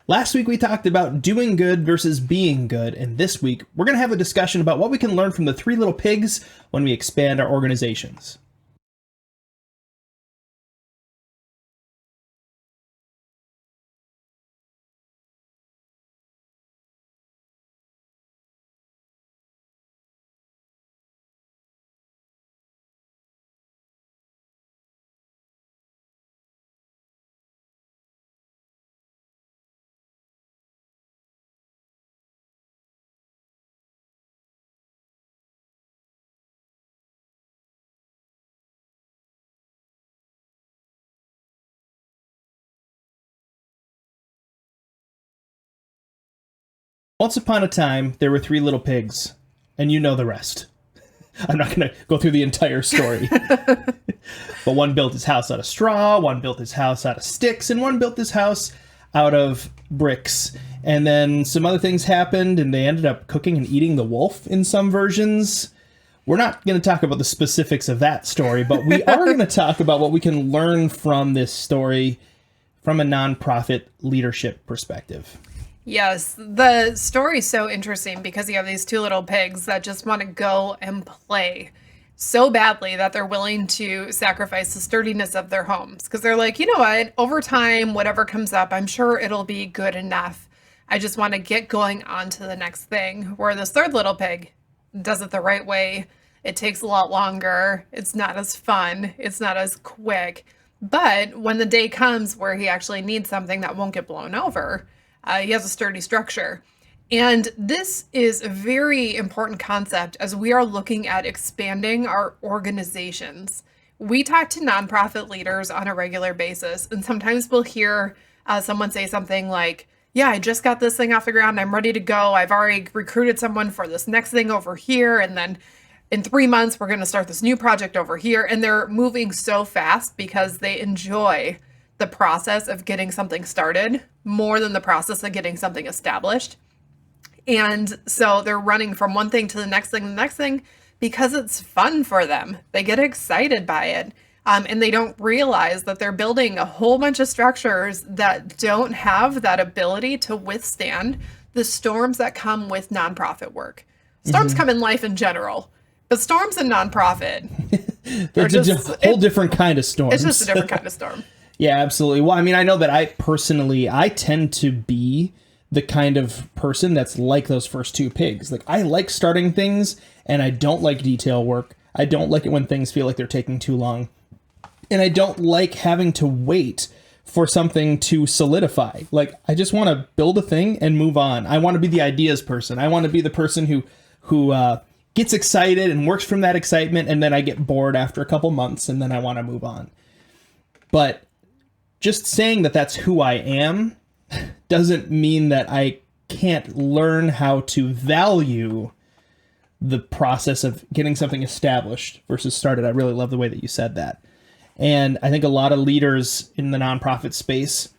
Last week we talked about doing good versus being good, and this week we're going to have a discussion about what we can learn from the Three Little Pigs when we expand our organizations. Once upon a time, there were three little pigs, and you know the rest. I'm not going to go through the entire story. But one built his house out of straw, one built his house out of sticks, and one built his house out of bricks. And then some other things happened, and they ended up cooking and eating the wolf in some versions. We're not going to talk about the specifics of that story, but we are going to talk about what we can learn from this story from a nonprofit leadership perspective. Yes, the story's so interesting because you have these two little pigs that just want to go and play so badly that they're willing to sacrifice the sturdiness of their homes. Because they're like, you know what, over time, whatever comes up, I'm sure it'll be good enough. I just want to get going on to the next thing. Where this third little pig does it the right way. It takes a lot longer. It's not as fun. It's not as quick. But when the day comes where he actually needs something that won't get blown over, he has a sturdy structure. And this is a very important concept as we are looking at expanding our organizations. We talk to nonprofit leaders on a regular basis, and sometimes we'll hear someone say something like, yeah, I just got this thing off the ground. I'm ready to go. I've already recruited someone for this next thing over here. And then in 3 months, we're going to start this new project over here. And they're moving so fast because they enjoy the process of getting something started more than the process of getting something established. And so they're running from one thing to the next thing, because it's fun for them. They get excited by it. And they don't realize that they're building a whole bunch of structures that don't have that ability to withstand the storms that come with nonprofit work. Storms come in life in general, but storms in nonprofit It's just a whole different kind of storm. It's just a different kind of storm. Yeah, absolutely. Well, I mean, I know that I tend to be the kind of person that's like those first two pigs. Like, I like starting things, and I don't like detail work. I don't like it when things feel like they're taking too long. And I don't like having to wait for something to solidify. Like, I just want to build a thing and move on. I want to be the ideas person. I want to be the person who gets excited and works from that excitement, and then I get bored after a couple months, and then I want to move on. But just saying that that's who I am doesn't mean that I can't learn how to value the process of getting something established versus started. I really love the way that you said that. And I think a lot of leaders in the nonprofit space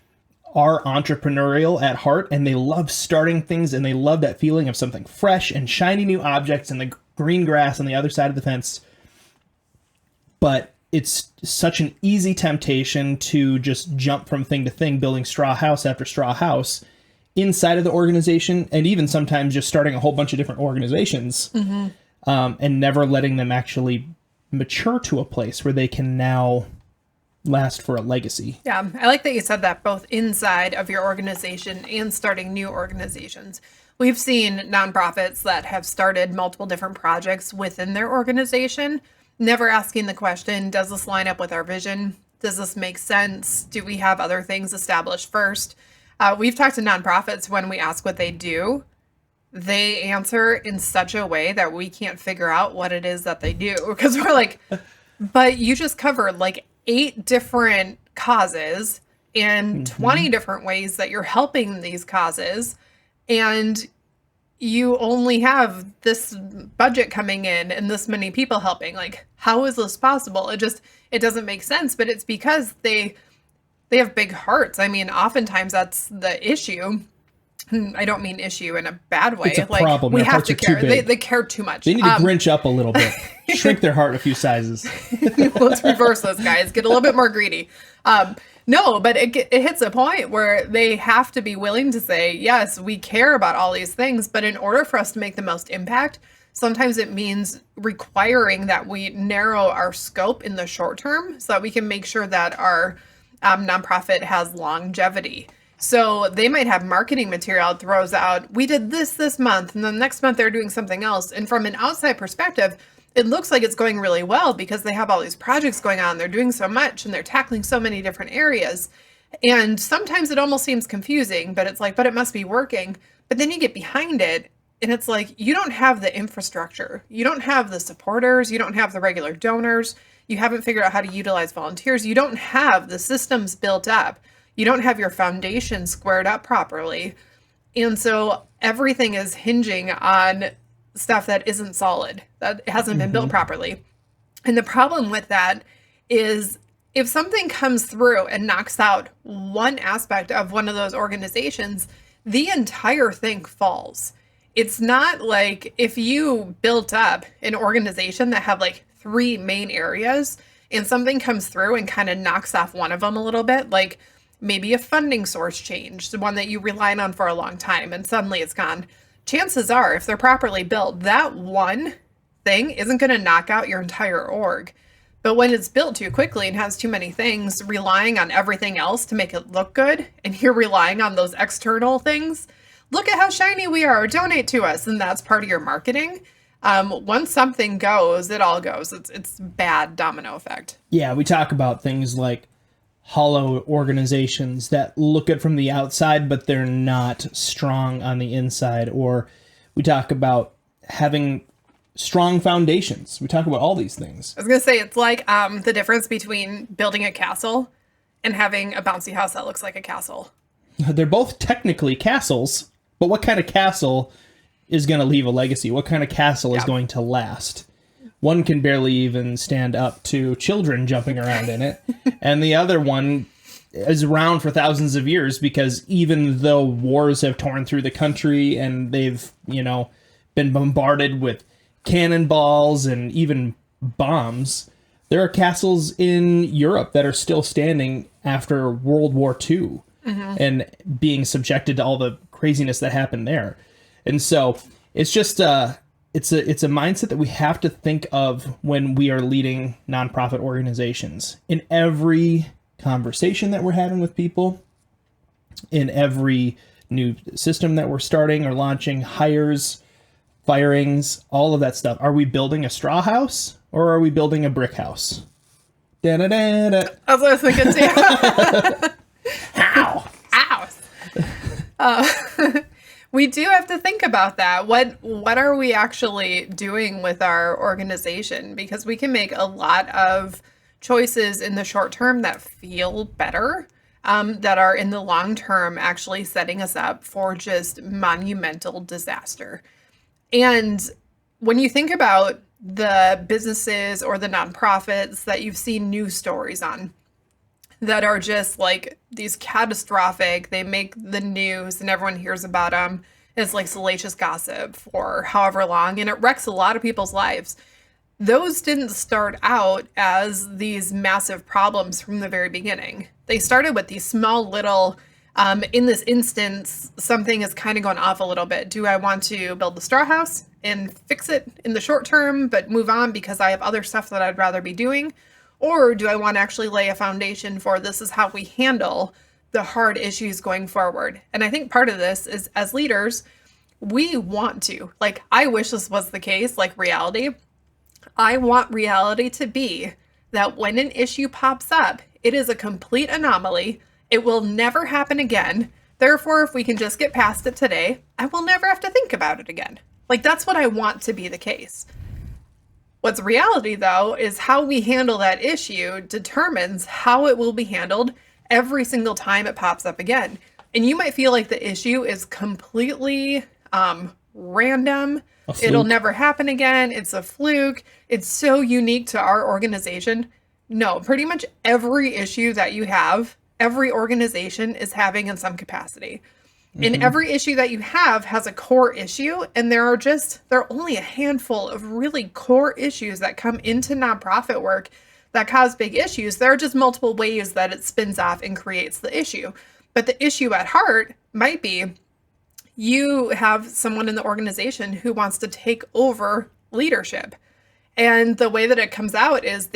are entrepreneurial at heart, and they love starting things, and they love that feeling of something fresh and shiny new objects and the green grass on the other side of the fence. But it's such an easy temptation to just jump from thing to thing, building straw house after straw house inside of the organization, and even sometimes just starting a whole bunch of different organizations, and never letting them actually mature to a place where they can now last for a legacy. Yeah, I like that you said that, both inside of your organization and starting new organizations. We've seen nonprofits that have started multiple different projects within their organization, never asking the question, does this line up with our vision? Does this make sense? Do we have other things established first? We've talked to nonprofits when we ask what they do. They answer in such a way that we can't figure out what it is that they do. Because we're like, but you just covered like 8 different causes and 20 different ways that you're helping these causes. And you only have this budget coming in and this many people helping. Like, how is this possible? It doesn't make sense, but it's because they have big hearts. I mean, oftentimes that's the issue I don't mean issue in a bad way. It's a problem. We Their have hearts to are too care. big. They care too much. They need to Grinch up a little bit. Shrink their heart a few sizes. Let's reverse this, guys. Get a little bit more greedy. No, but it hits a point where they have to be willing to say, yes, we care about all these things, but in order for us to make the most impact, sometimes it means requiring that we narrow our scope in the short term so that we can make sure that our nonprofit has longevity. So they might have marketing material that throws out, we did this month, and then next month they're doing something else. And from an outside perspective, it looks like it's going really well because they have all these projects going on. They're doing so much and they're tackling so many different areas. And sometimes it almost seems confusing, but it's like, but it must be working. But then you get behind it and it's like, you don't have the infrastructure. You don't have the supporters. You don't have the regular donors. You haven't figured out how to utilize volunteers. You don't have the systems built up. You don't have your foundation squared up properly. And so everything is hinging on stuff that isn't solid, that hasn't been built properly. And the problem with that is if something comes through and knocks out one aspect of one of those organizations, the entire thing falls. It's not like if you built up an organization that had like 3 main areas and something comes through and kind of knocks off one of them a little bit, like maybe a funding source changed, the one that you relied on for a long time, and suddenly it's gone. Chances are, if they're properly built, that one thing isn't going to knock out your entire org. But when it's built too quickly and has too many things, relying on everything else to make it look good, and you're relying on those external things, look at how shiny we are, donate to us, and that's part of your marketing. Once something goes, it all goes. It's bad domino effect. Yeah, we talk about things like hollow organizations that look good from the outside, but they're not strong on the inside. Or we talk about having strong foundations. We talk about all these things. I was going to say, it's like the difference between building a castle and having a bouncy house that looks like a castle. They're both technically castles, but what kind of castle is going to leave a legacy? What kind of castle is going to last? One can barely even stand up to children jumping around in it. And the other one is around for thousands of years because even though wars have torn through the country and they've, been bombarded with cannonballs and even bombs, there are castles in Europe that are still standing after World War II and being subjected to all the craziness that happened there. And so it's just it's a mindset that we have to think of when we are leading nonprofit organizations. In every conversation that we're having with people, in every new system that we're starting or launching, hires, firings, all of that stuff. Are we building a straw house or are we building a brick house? Da-da-da-da. That's what I was thinking too. Ow! Ow! We do have to think about that. What are we actually doing with our organization? Because we can make a lot of choices in the short term that feel better, that are in the long term actually setting us up for just monumental disaster. And when you think about the businesses or the nonprofits that you've seen news stories on that are just like these catastrophic, they make the news and everyone hears about them. It's like salacious gossip for however long, and it wrecks a lot of people's lives. Those didn't start out as these massive problems from the very beginning. They started with these small little, in this instance, something has kind of gone off a little bit. Do I want to build the straw house and fix it in the short term, but move on because I have other stuff that I'd rather be doing? Or do I want to actually lay a foundation for this is how we handle the hard issues going forward? And I think part of this is as leaders, we want to, like, I wish this was the case, like reality. I want reality to be that when an issue pops up, it is a complete anomaly. It will never happen again. Therefore, if we can just get past it today, I will never have to think about it again. Like, that's what I want to be the case. What's reality, though, is how we handle that issue determines how it will be handled every single time it pops up again. And you might feel like the issue is completely random. It'll never happen again. It's a fluke. It's so unique to our organization. No, pretty much every issue that you have, every organization is having in some capacity. And every issue that you have has a core issue, and there are only a handful of really core issues that come into nonprofit work that cause big issues. There are just multiple ways that it spins off and creates the issue. But the issue at heart might be you have someone in the organization who wants to take over leadership. And the way that it comes out is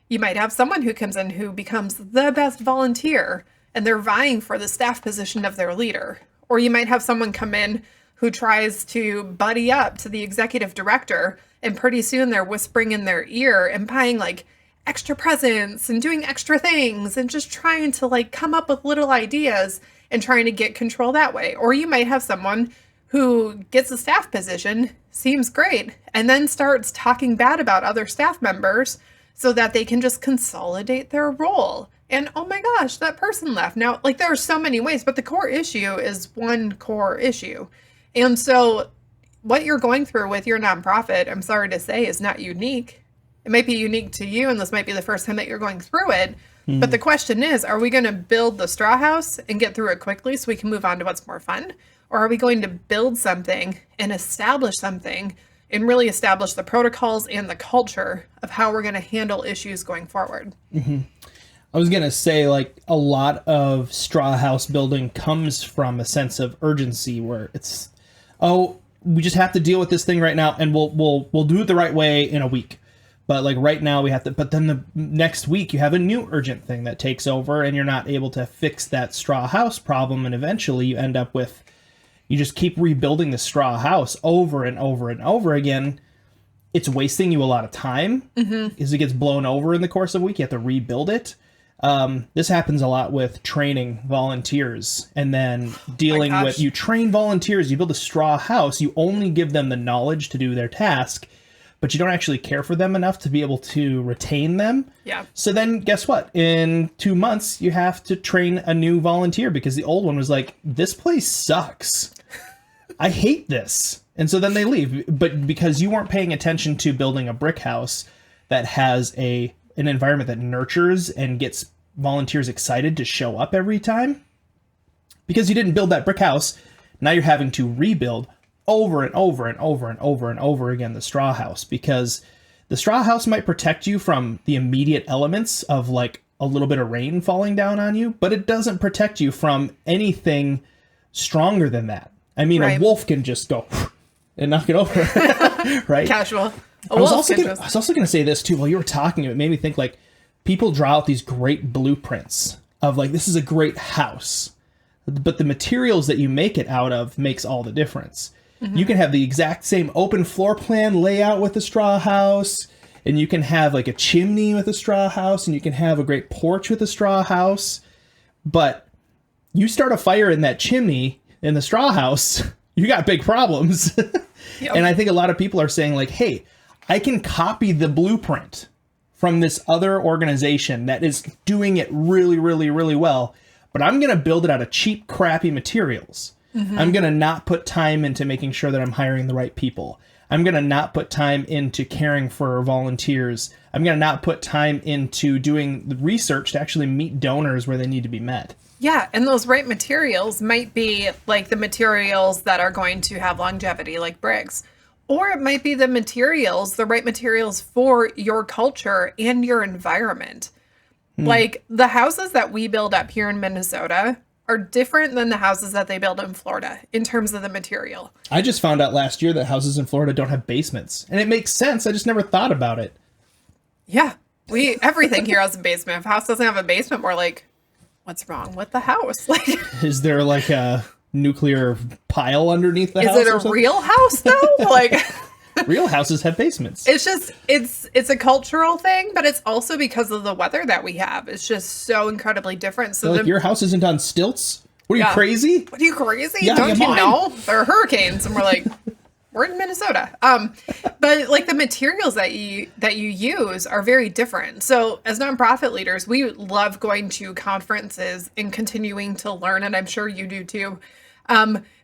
you might have someone who comes in who becomes the best volunteer, and they're vying for the staff position of their leader. Or you might have someone come in who tries to buddy up to the executive director, and pretty soon they're whispering in their ear and buying like extra presents and doing extra things and just trying to like come up with little ideas and trying to get control that way. Or you might have someone who gets a staff position, seems great, and then starts talking bad about other staff members so that they can just consolidate their role. And oh my gosh, that person left. Now, like there are so many ways, but the core issue is one core issue. And so what you're going through with your nonprofit, I'm sorry to say, is not unique. It might be unique to you, and this might be the first time that you're going through it. But the question is, are we going to build the straw house and get through it quickly so we can move on to what's more fun? Or are we going to build something and establish something and really establish the protocols and the culture of how we're going to handle issues going forward? I was going to say, like, a lot of straw house building comes from a sense of urgency where it's, oh, we just have to deal with this thing right now, and we'll do it the right way in a week. But like right now we have to, but then the next week you have a new urgent thing that takes over, and you're not able to fix that straw house problem. And eventually you end up with, you just keep rebuilding the straw house over and over and over again. It's wasting you a lot of time because it gets blown over in the course of a week. You have to rebuild it. This happens a lot with training volunteers and then dealing with, you train volunteers, you build a straw house, you only give them the knowledge to do their task, but you don't actually care for them enough to be able to retain them. Yeah. So then guess what? In 2 months, you have to train a new volunteer because the old one was like, this place sucks. I hate this. And so then they leave. But because you weren't paying attention to building a brick house that has an environment that nurtures and gets volunteers excited to show up every time, because you didn't build that brick house, now you're having to rebuild over and over and over and over and over again the straw house, because the straw house might protect you from the immediate elements of like a little bit of rain falling down on you, but it doesn't protect you from anything stronger than that. I mean, a wolf can just go and knock it over, right? Casual. I was also going to say this too. While you were talking, it made me think like people draw out these great blueprints of like, this is a great house, but the materials that you make it out of makes all the difference. You can have the exact same open floor plan layout with a straw house, and you can have like a chimney with a straw house, and you can have a great porch with a straw house. But you start a fire in that chimney in the straw house, you got big problems. And I think a lot of people are saying like, hey, I can copy the blueprint from this other organization that is doing it really, really, really well, but I'm going to build it out of cheap, crappy materials. I'm going to not put time into making sure that I'm hiring the right people. I'm going to not put time into caring for volunteers. I'm going to not put time into doing the research to actually meet donors where they need to be met. Yeah, and those right materials might be like the materials that are going to have longevity, like bricks. Or it might be the right materials for your culture and your environment. Like the houses that we build up here in Minnesota are different than the houses that they build in Florida in terms of the material. I just found out last year that houses in Florida don't have basements. And it makes sense. I just never thought about it. Yeah. Everything here has a basement. If a house doesn't have a basement, we're like, what's wrong with the house? Like, is there like a nuclear pile underneath the house? Is it a real house though? Like, real houses have basements. It's just, it's a cultural thing, but it's also because of the weather that we have. It's just so incredibly different. So like your house isn't on stilts? What are you, crazy? What are you, crazy? Yeah, Don't you know? There are hurricanes. And we're like, we're in Minnesota. But like the materials that you use are very different. So as nonprofit leaders, we love going to conferences and continuing to learn, and I'm sure you do too.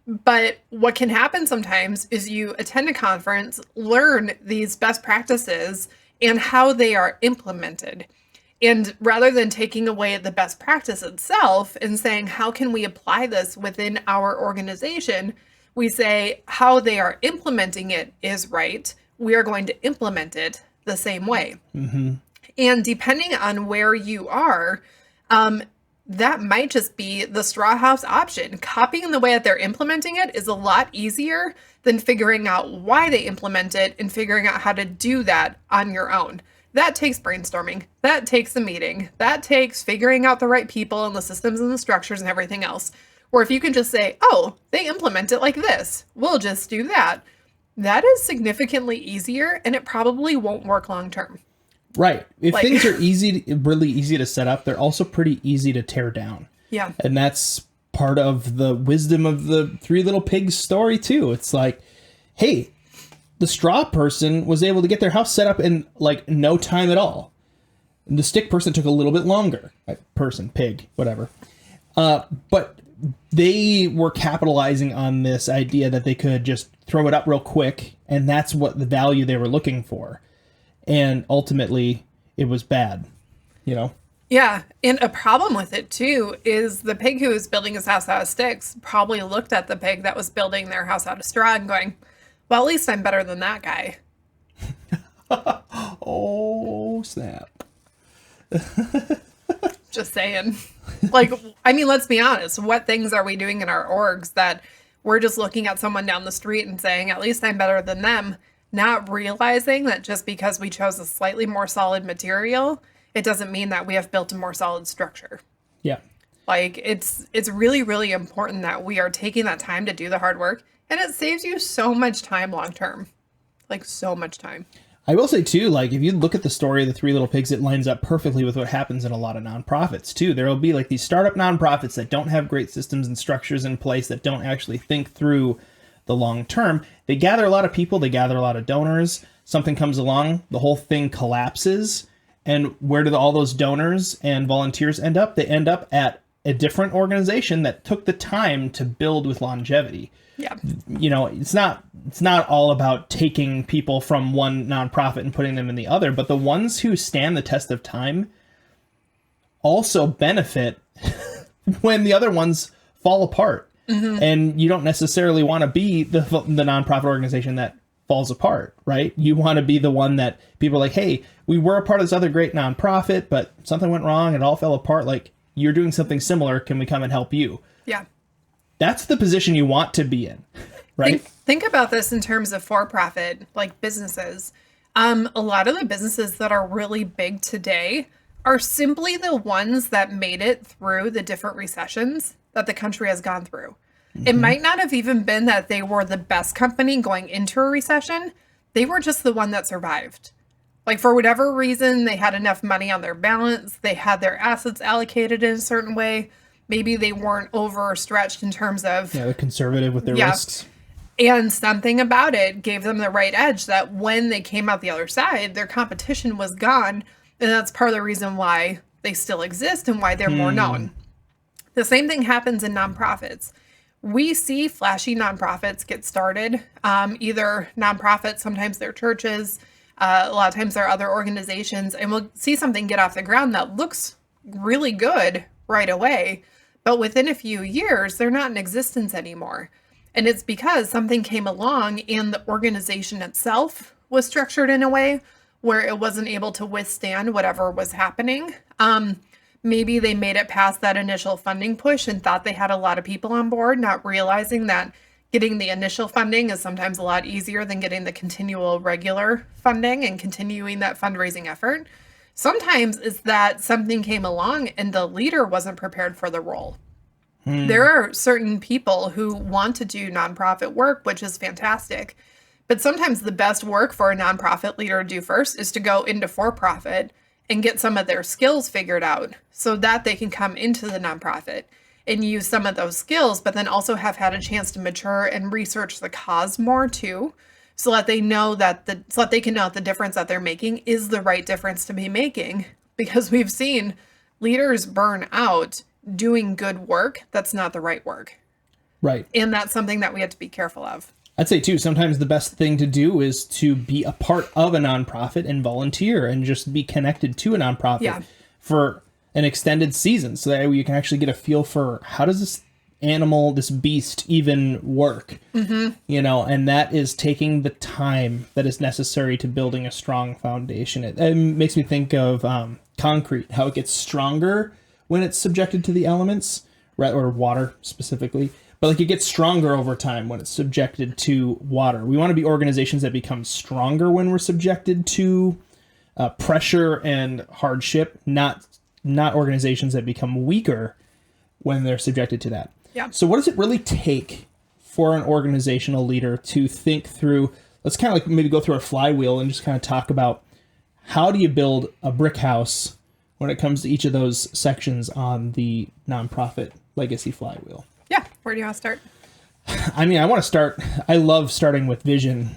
But what can happen sometimes is you attend a conference, learn these best practices and how they are implemented. And rather than taking away the best practice itself and saying, how can we apply this within our organization? We say how they are implementing it is right. We are going to implement it the same way. And depending on where you are, that might just be the straw house option. Copying the way that they're implementing it is a lot easier than figuring out why they implement it and figuring out how to do that on your own. That takes brainstorming. That takes a meeting. That takes figuring out the right people and the systems and the structures and everything else. Or if you can just say, oh, they implement it like this, we'll just do that. That is significantly easier, and it probably won't work long term. Right. If things are really easy to set up, they're also pretty easy to tear down. Yeah. And that's part of the wisdom of the Three Little Pigs story too. It's like, hey, the straw person was able to get their house set up in like no time at all. The stick person took a little bit longer. Person, pig, whatever. But they were capitalizing on this idea that they could just throw it up real quick, and that's what the value they were looking for. And ultimately, it was bad, you know? Yeah, and a problem with it, too, is the pig who was building his house out of sticks probably looked at the pig that was building their house out of straw and going, well, at least I'm better than that guy. Oh, snap. Just saying. Like, I mean, let's be honest. What things are we doing in our orgs that we're just looking at someone down the street and saying, at least I'm better than them, not realizing that just because we chose a slightly more solid material, it doesn't mean that we have built a more solid structure. Yeah. Like, it's really, really important that we are taking that time to do the hard work, and it saves you so much time long term. Like, so much time. I will say, too, like, if you look at the story of the Three Little Pigs, it lines up perfectly with what happens in a lot of nonprofits, too. There will be, like, these startup nonprofits that don't have great systems and structures in place, that don't actually think through the long term. They gather a lot of people, they gather a lot of donors. Something comes along, the whole thing collapses. And where do all those donors and volunteers end up? They end up at a different organization that took the time to build with longevity. Yeah. You know, it's not all about taking people from one nonprofit and putting them in the other, but the ones who stand the test of time also benefit when the other ones fall apart. Mm-hmm. And you don't necessarily want to be the nonprofit organization that falls apart, right? You want to be the one that people are like, hey, we were a part of this other great nonprofit, but something went wrong, it all fell apart. Like, you're doing something similar. Can we come and help you? Yeah. That's the position you want to be in, right? Think about this in terms of for-profit, like businesses. A lot of the businesses that are really big today are simply the ones that made it through the different recessions that the country has gone through. Mm-hmm. It might not have even been that they were the best company going into a recession. They were just the one that survived. Like, for whatever reason, they had enough money on their balance. They had their assets allocated in a certain way. Maybe they weren't overstretched in terms of... Yeah, they're conservative with their risks. And something about it gave them the right edge that when they came out the other side, their competition was gone. And that's part of the reason why they still exist and why they're more known. The same thing happens in nonprofits. We see flashy nonprofits get started, either nonprofits, sometimes they're churches, a lot of times they're other organizations, and we'll see something get off the ground that looks really good right away, but within a few years, they're not in existence anymore. And it's because something came along and the organization itself was structured in a way where it wasn't able to withstand whatever was happening. Maybe they made it past that initial funding push and thought they had a lot of people on board, not realizing that getting the initial funding is sometimes a lot easier than getting the continual regular funding and continuing that fundraising effort. Sometimes it's that something came along and the leader wasn't prepared for the role. There are certain people who want to do nonprofit work, which is fantastic. But sometimes the best work for a nonprofit leader to do first is to go into for-profit and get some of their skills figured out so that they can come into the nonprofit and use some of those skills, but then also have had a chance to mature and research the cause more too, so that they know that so that they can know that the difference that they're making is the right difference to be making. Because we've seen leaders burn out doing good work that's not the right work. Right. And that's something that we have to be careful of. I'd say, too, sometimes the best thing to do is to be a part of a nonprofit and volunteer and just be connected to a nonprofit. Yeah. for an extended season so that you can actually get a feel for how does this animal, this beast even work, you know, and that is taking the time that is necessary to building a strong foundation. It makes me think of concrete, how it gets stronger when it's subjected to the elements, or water specifically, but like it gets stronger over time when it's subjected to water. We want to be organizations that become stronger when we're subjected to pressure and hardship, not organizations that become weaker when they're subjected to that. Yeah. So what does it really take for an organizational leader to think through, let's kind of like maybe go through a flywheel and just kind of talk about how do you build a brick house when it comes to each of those sections on the nonprofit legacy flywheel? Yeah. Where do you want to start? I mean, I love starting with vision.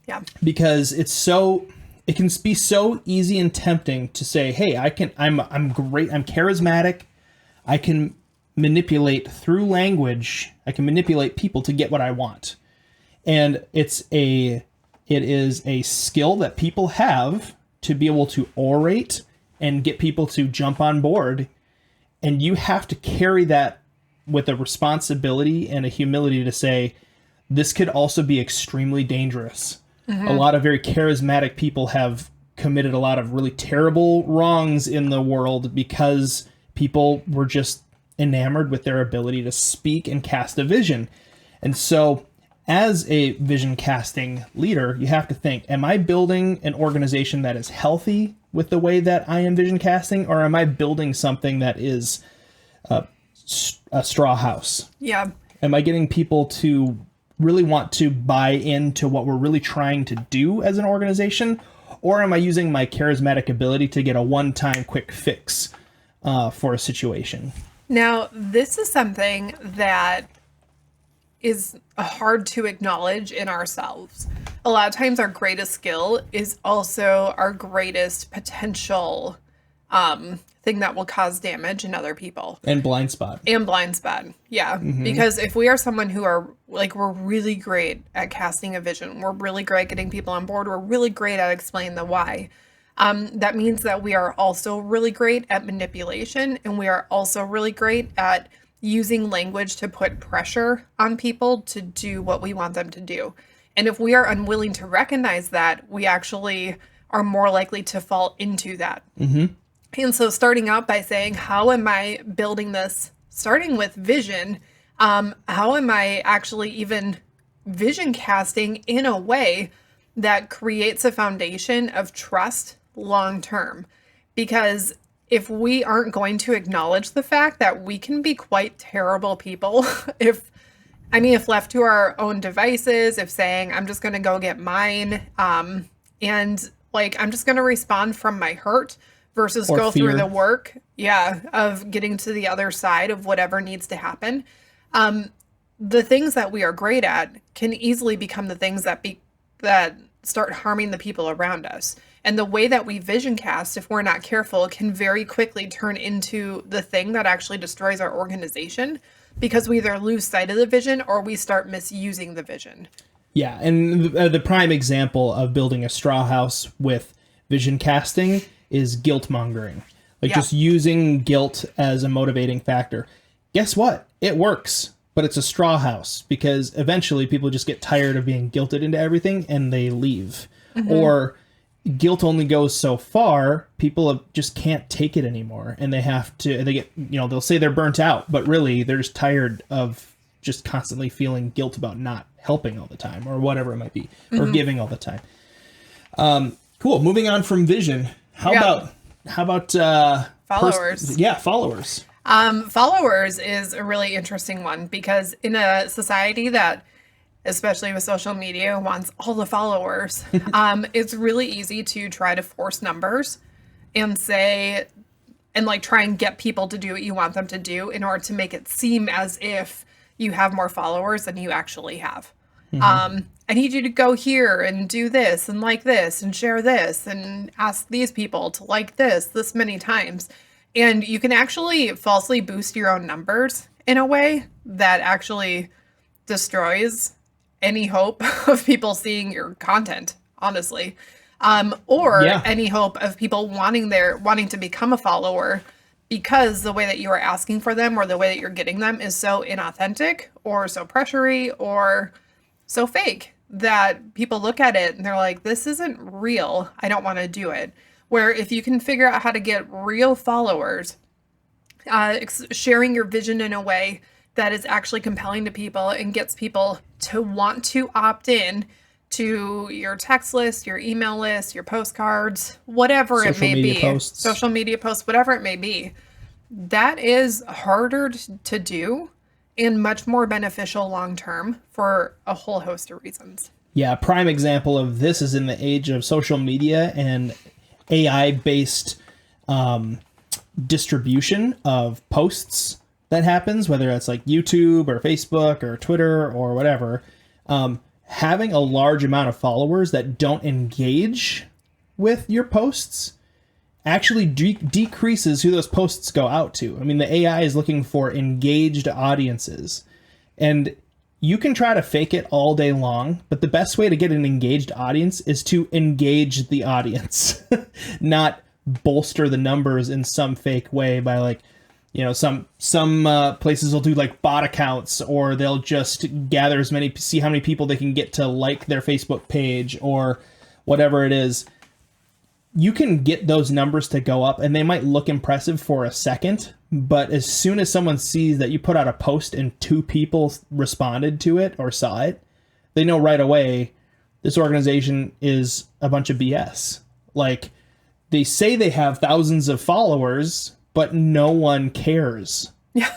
Yeah. Because it can be so easy and tempting to say, hey, I'm great, I'm charismatic, I can manipulate through language, I can manipulate people to get what I want. And it is a skill that people have to be able to orate and get people to jump on board. And you have to carry that with a responsibility and a humility to say, this could also be extremely dangerous. A lot of very charismatic people have committed a lot of really terrible wrongs in the world because people were just enamored with their ability to speak and cast a vision. And so as a vision casting leader, you have to think, am I building an organization that is healthy with the way that I am vision casting, or am I building something that is a straw house? Yeah. Am I getting people to really want to buy into what we're really trying to do as an organization? Or am I using my charismatic ability to get a one-time quick fix for a situation? Now, this is something that is hard to acknowledge in ourselves. A lot of times our greatest skill is also our greatest potential thing that will cause damage in other people. And blind spot. Yeah. Because if we are someone who are like, we're really great at casting a vision, we're really great at getting people on board, we're really great at explaining the why. That means that we are also really great at manipulation, and we are also really great at using language to put pressure on people to do what we want them to do. And if we are unwilling to recognize that, we actually are more likely to fall into that. And so starting out by saying, how am I building this? Starting with vision, how am I actually even vision casting in a way that creates a foundation of trust long term? Because if we aren't going to acknowledge the fact that we can be quite terrible people, if left to our own devices, if saying, I'm just going to go get mine, and like, I'm just going to respond from my hurt versus or go fear. through the work, of getting to the other side of whatever needs to happen. The things that we are great at can easily become the things that start harming the people around us. And the way that we vision cast, if we're not careful, can very quickly turn into the thing that actually destroys our organization, because we either lose sight of the vision or we start misusing the vision. Yeah, and the prime example of building a straw house with vision casting is guilt mongering. Like just using guilt as a motivating factor. Guess what? It works, but it's a straw house because eventually people just get tired of being guilted into everything and they leave. Or guilt only goes so far. People just can't take it anymore, and they'll say they're burnt out, but really they're just tired of just constantly feeling guilt about not helping all the time or whatever it might be, or giving all the time. Cool. Moving on from vision. How about followers? Followers. Followers is a really interesting one, because in a society that, especially with social media, wants all the followers, it's really easy to try to force numbers and say, and like try and get people to do what you want them to do in order to make it seem as if you have more followers than you actually have. I need you to go here and do this and like this and share this and ask these people to like this many times. And you can actually falsely boost your own numbers in a way that actually destroys any hope of people seeing your content, honestly. or Yeah. any hope of people wanting to become a follower because the way that you are asking for them or the way that you're getting them is so inauthentic or so pressury or so fake that people look at it and they're like, this isn't real. I don't want to do it. Where if you can figure out how to get real followers, sharing your vision in a way that is actually compelling to people and gets people to want to opt in to your text list, your email list, your postcards, whatever it Social may media be, posts. social media posts, whatever it may be, that is harder to do and much more beneficial long term for a whole host of reasons. Yeah, a prime example of this is in the age of social media and AI-based distribution of posts that happens, whether it's like YouTube or Facebook or Twitter or whatever. Having a large amount of followers that don't engage with your posts actually decreases who those posts go out to. I mean, the AI is looking for engaged audiences. And you can try to fake it all day long, but the best way to get an engaged audience is to engage the audience, not bolster the numbers in some fake way by like, you know, some places will do like bot accounts, or they'll just gather see how many people they can get to like their Facebook page or whatever it is. You can get those numbers to go up and they might look impressive for a second, but as soon as someone sees that you put out a post and 2 people responded to it or saw it, they know right away this organization is a bunch of BS. Like, they say they have thousands of followers, but no one cares. Yeah.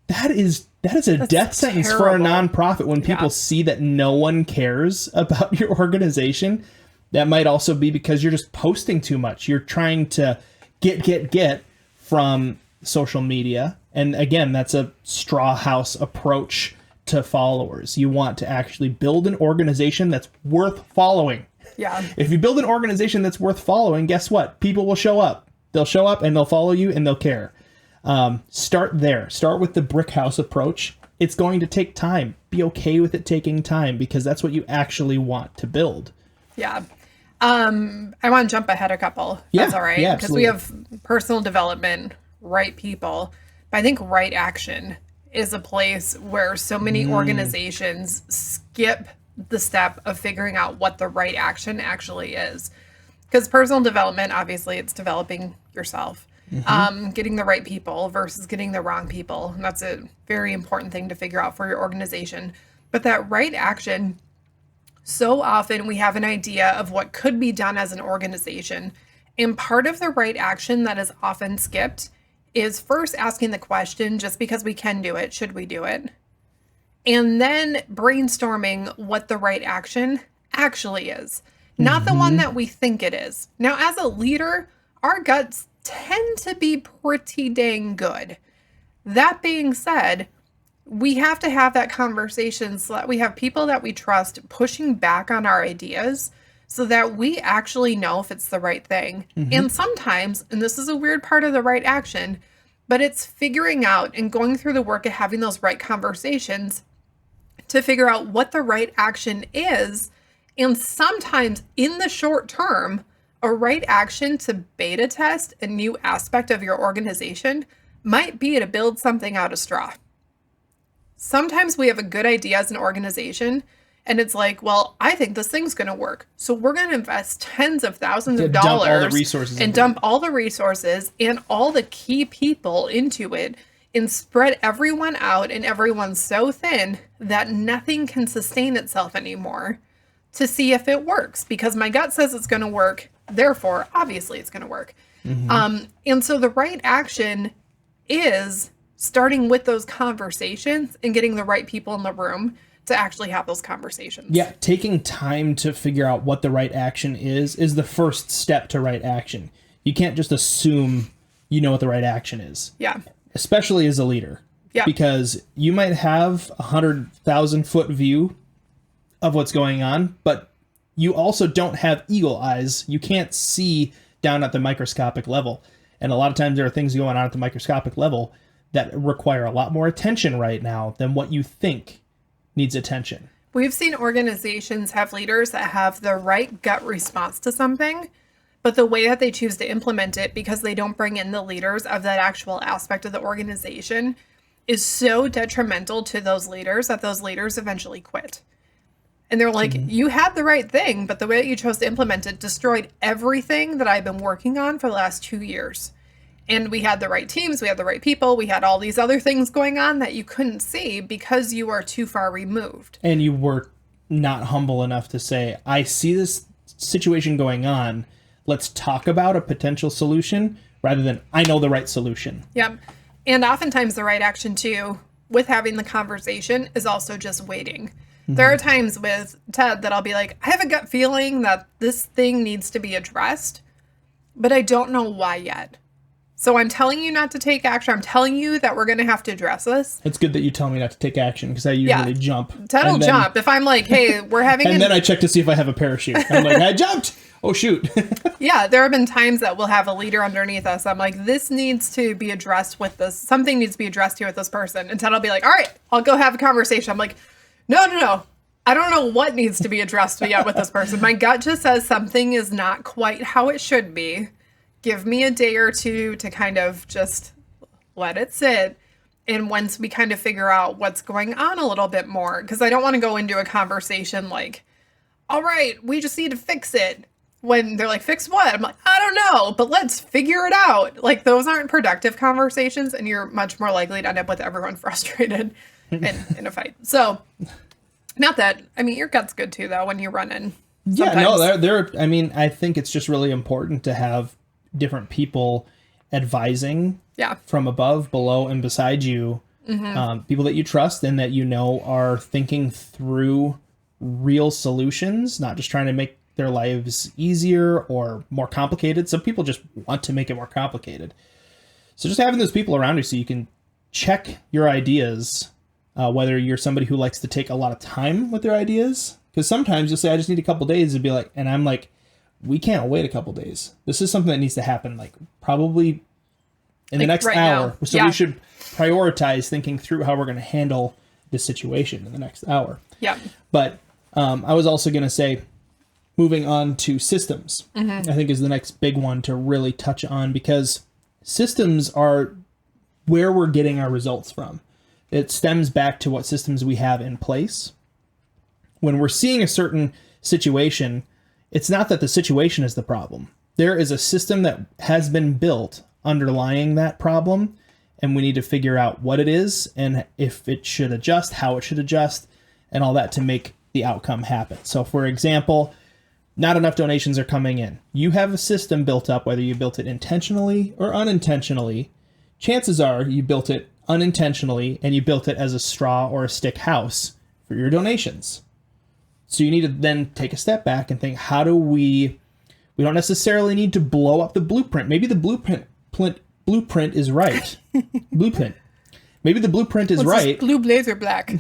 That is a death sentence for a terrible. nonprofit when people see that no one cares about your organization. That might also be because you're just posting too much. You're trying to get from social media. And again, that's a straw house approach to followers. You want to actually build an organization that's worth following. Yeah. If you build an organization that's worth following, guess what? People will show up. They'll show up and they'll follow you and they'll care. Start there. Start with the brick house approach. It's going to take time. Be okay with it taking time because that's what you actually want to build. Yeah. I want to jump ahead a couple. Yeah, That's all right. yeah, Because we absolutely. have personal development, right people. But I think right action is a place where so many organizations skip the step of figuring out what the right action actually is. Because personal development, obviously, it's developing yourself, getting the right people versus getting the wrong people. And that's a very important thing to figure out for your organization. But that right action, so often we have an idea of what could be done as an organization. And part of the right action that is often skipped is first asking the question, just because we can do it, should we do it? And then brainstorming what the right action actually is, not the one that we think it is. Now, as a leader, our guts tend to be pretty dang good. That being said, we have to have that conversation so that we have people that we trust pushing back on our ideas so that we actually know if it's the right thing. And sometimes, and this is a weird part of the right action, but it's figuring out and going through the work of having those right conversations to figure out what the right action is. And sometimes in the short term, a right action to beta test a new aspect of your organization might be to build something out of straw. Sometimes we have a good idea as an organization and it's like, well, I think this thing's going to work. So we're going to invest tens of thousands of Dump all the dollars resources and into dump all the resources and all the key people into it and spread everyone out and everyone's so thin that nothing can sustain itself anymore to see if it works because my gut says it's going to work. Therefore, obviously it's going to work. And so the right action is starting with those conversations and getting the right people in the room to actually have those conversations. Yeah, taking time to figure out what the right action is the first step to right action. You can't just assume you know what the right action is, Yeah. especially as a leader. Yeah. Because you might have 100,000 foot view of what's going on, but you also don't have eagle eyes. You can't see down at the microscopic level. And a lot of times there are things going on at the microscopic level that require a lot more attention right now than what you think needs attention. We've seen organizations have leaders that have the right gut response to something, but the way that they choose to implement it, because they don't bring in the leaders of that actual aspect of the organization, is so detrimental to those leaders that those leaders eventually quit. And they're like, you had the right thing, but the way that you chose to implement it destroyed everything that I've been working on for the last 2 years. And we had the right teams, we had the right people, we had all these other things going on that you couldn't see because you are too far removed. And you were not humble enough to say, I see this situation going on. Let's talk about a potential solution rather than I know the right solution. Yep. And oftentimes the right action too, with having the conversation, is also just waiting. There are times with Ted that I'll be like, I have a gut feeling that this thing needs to be addressed, but I don't know why yet. So I'm telling you not to take action. I'm telling you that we're going to have to address this. It's good that you tell me not to take action because I usually jump. Ted will jump. If I'm like, hey, we're having and then I check to see if I have a parachute. I'm like, I jumped. Oh, shoot. Yeah, there have been times that we'll have a leader underneath us. I'm like, this needs to be addressed with this. Something needs to be addressed here with this person. And Ted will be like, all right, I'll go have a conversation. I'm like, no. I don't know what needs to be addressed yet with this person. My gut just says something is not quite how it should be. Give me a day or two to kind of just let it sit. And once we kind of figure out what's going on a little bit more, because I don't want to go into a conversation like, all right, we just need to fix it. When they're like, fix what? I'm like, I don't know, but let's figure it out. Like, those aren't productive conversations, and you're much more likely to end up with everyone frustrated in a fight. So, not that, I mean, your gut's good too, though, when you're running. Sometimes. Yeah, no, I mean, I think it's just really important to have different people advising from above, below, and beside you. People that you trust and that you know are thinking through real solutions, not just trying to make their lives easier or more complicated. Some people just want to make it more complicated. So just having those people around you so you can check your ideas, whether you're somebody who likes to take a lot of time with their ideas. Because sometimes you'll say, I just need a couple days, and be like, and I'm like, we can't wait a couple days. This is something that needs to happen, like probably in the next hour. Now. So we should prioritize thinking through how we're going to handle this situation in the next hour. Yeah. But I was also going to say, moving on to systems, I think is the next big one to really touch on, because systems are where we're getting our results from. It stems back to what systems we have in place. When we're seeing a certain situation, it's not that the situation is the problem. There is a system that has been built underlying that problem, and we need to figure out what it is and if it should adjust, how it should adjust, and all that to make the outcome happen. So, for example, not enough donations are coming in. You have a system built up, whether you built it intentionally or unintentionally. Chances are you built it unintentionally, and you built it as a straw or a stick house for your donations. So you need to then take a step back and think, how do we don't necessarily need to blow up the blueprint. Maybe the blueprint is right. Blueprint. Maybe the blueprint is right. Blue blazer black.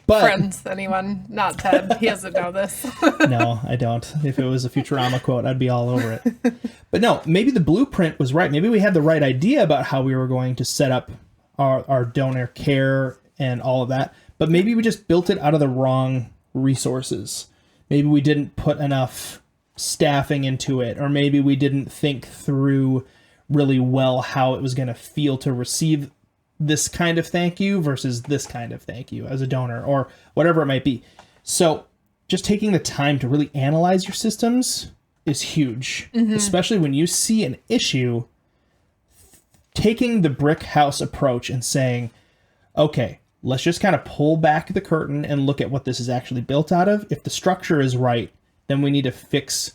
But, friends, anyone, not Ted. He doesn't know this. No, I don't. If it was a Futurama quote, I'd be all over it. But no, maybe the blueprint was right. Maybe we had the right idea about how we were going to set up our donor care and all of that. But maybe we just built it out of the wrong resources. Maybe we didn't put enough staffing into it, or maybe we didn't think through really well how it was going to feel to receive this kind of thank you versus this kind of thank you as a donor, or whatever it might be. So just taking the time to really analyze your systems is huge, especially when you see an issue. Taking the brick house approach and saying, okay, let's just kind of pull back the curtain and look at what this is actually built out of. If the structure is right, then we need to fix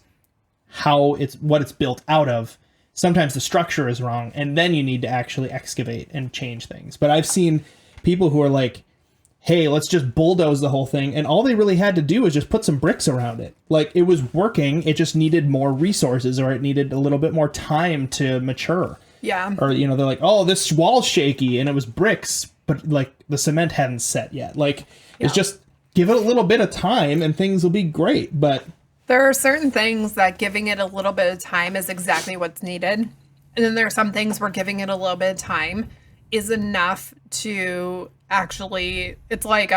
what it's built out of. Sometimes the structure is wrong, and then you need to actually excavate and change things. But I've seen people who are like, hey, let's just bulldoze the whole thing, and all they really had to do was just put some bricks around it. Like, it was working, it just needed more resources, or it needed a little bit more time to mature. Yeah. Or, they're like, oh, this wall's shaky, and it was bricks, but, like, the cement hadn't set yet. Like, it's just, give it a little bit of time, and things will be great, but... There are certain things that giving it a little bit of time is exactly what's needed. And then there are some things where giving it a little bit of time is enough to actually, it's like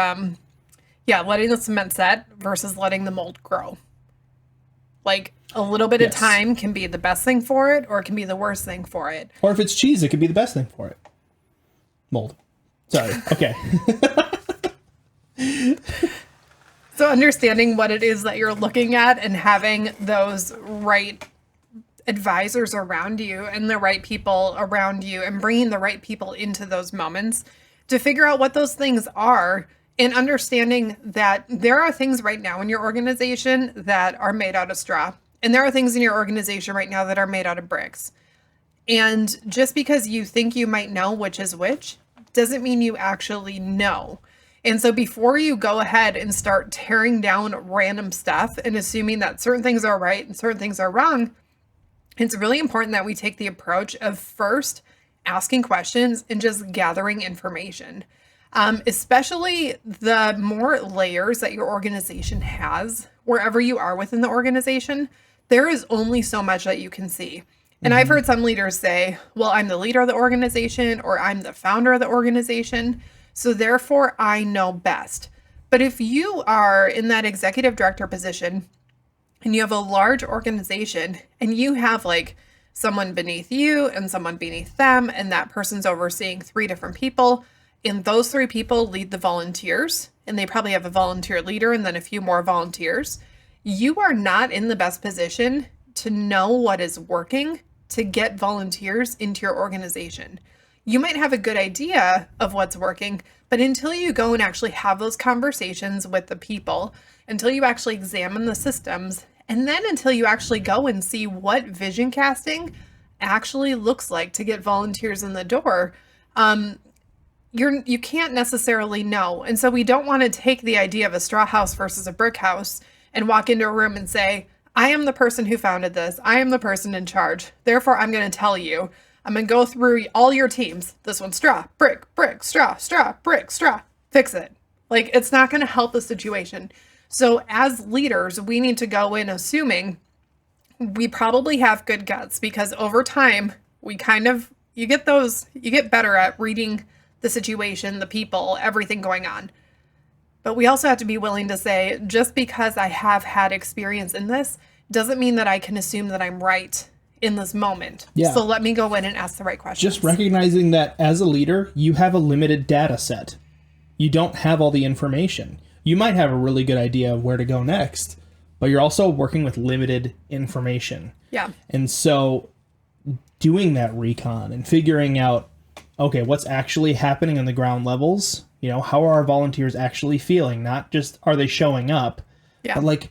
Yeah, letting the cement set versus letting the mold grow. Like a little bit of Yes. time can be the best thing for it, or it can be the worst thing for it. Or if it's cheese, it could be the best thing for it. Mold. Sorry. Okay. So understanding what it is that you're looking at and having those right advisors around you and the right people around you and bringing the right people into those moments to figure out what those things are, and understanding that there are things right now in your organization that are made out of straw, and there are things in your organization right now that are made out of bricks. And just because you think you might know which is which doesn't mean you actually know. And so before you go ahead and start tearing down random stuff and assuming that certain things are right and certain things are wrong, it's really important that we take the approach of first asking questions and just gathering information. Especially the more layers that your organization has, wherever you are within the organization, there is only so much that you can see. And I've heard some leaders say, well, I'm the leader of the organization, or I'm the founder of the organization, so therefore I know best. But if you are in that executive director position and you have a large organization and you have like someone beneath you and someone beneath them, and that person's overseeing 3 different people, and those 3 people lead the volunteers, and they probably have a volunteer leader and then a few more volunteers, you are not in the best position to know what is working to get volunteers into your organization. You might have a good idea of what's working, but until you go and actually have those conversations with the people, until you actually examine the systems, and then until you actually go and see what vision casting actually looks like to get volunteers in the door, you can't necessarily know. And so we don't want to take the idea of a straw house versus a brick house and walk into a room and say, I am the person who founded this. I am the person in charge. Therefore, I'm going to tell you. I'm going to go through all your teams. This one's straw, brick, straw, brick, straw. Fix it. Like, it's not going to help the situation. So as leaders, we need to go in assuming we probably have good guts, because over time, you get better at reading the situation, the people, everything going on. But we also have to be willing to say, just because I have had experience in this doesn't mean that I can assume that I'm right in this moment. Yeah. So let me go in and ask the right questions. Just recognizing that as a leader, you have a limited data set. You don't have all the information. You might have a really good idea of where to go next, but you're also working with limited information. Yeah. And so doing that recon and figuring out, okay, what's actually happening on the ground levels? How are our volunteers actually feeling? Not just are they showing up, but like,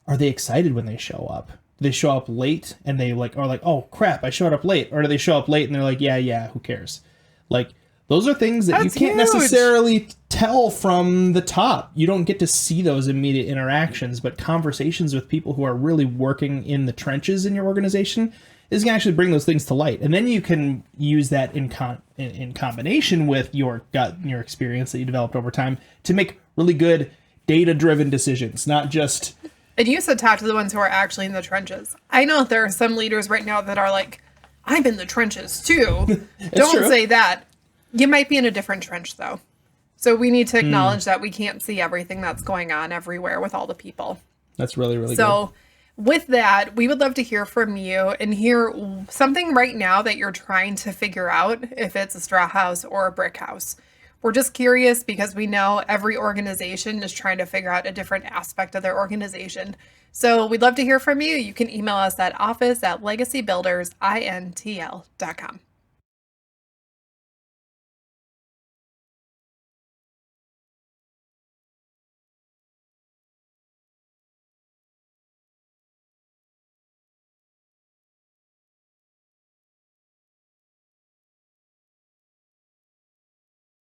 are they excited when they show up? Do they show up late and they are like, oh crap, I showed up late? Or do they show up late and they're like, yeah, who cares? Like, those are things that That's you can't huge. necessarily tell from the top. You don't get to see those immediate interactions, but conversations with people who are really working in the trenches in your organization is going to actually bring those things to light. And then you can use that in combination with your gut and your experience that you developed over time to make really good data-driven decisions, not just... And you said talk to the ones who are actually in the trenches. I know there are some leaders right now that are like, I'm in the trenches too. Don't true. say that. You might be in a different trench though. So we need to acknowledge that we can't see everything that's going on everywhere with all the people. That's really, really good. So with that, we would love to hear from you and hear something right now that you're trying to figure out, if it's a straw house or a brick house. We're just curious because we know every organization is trying to figure out a different aspect of their organization. So we'd love to hear from you. You can email us at office@legacybuildersintl.com.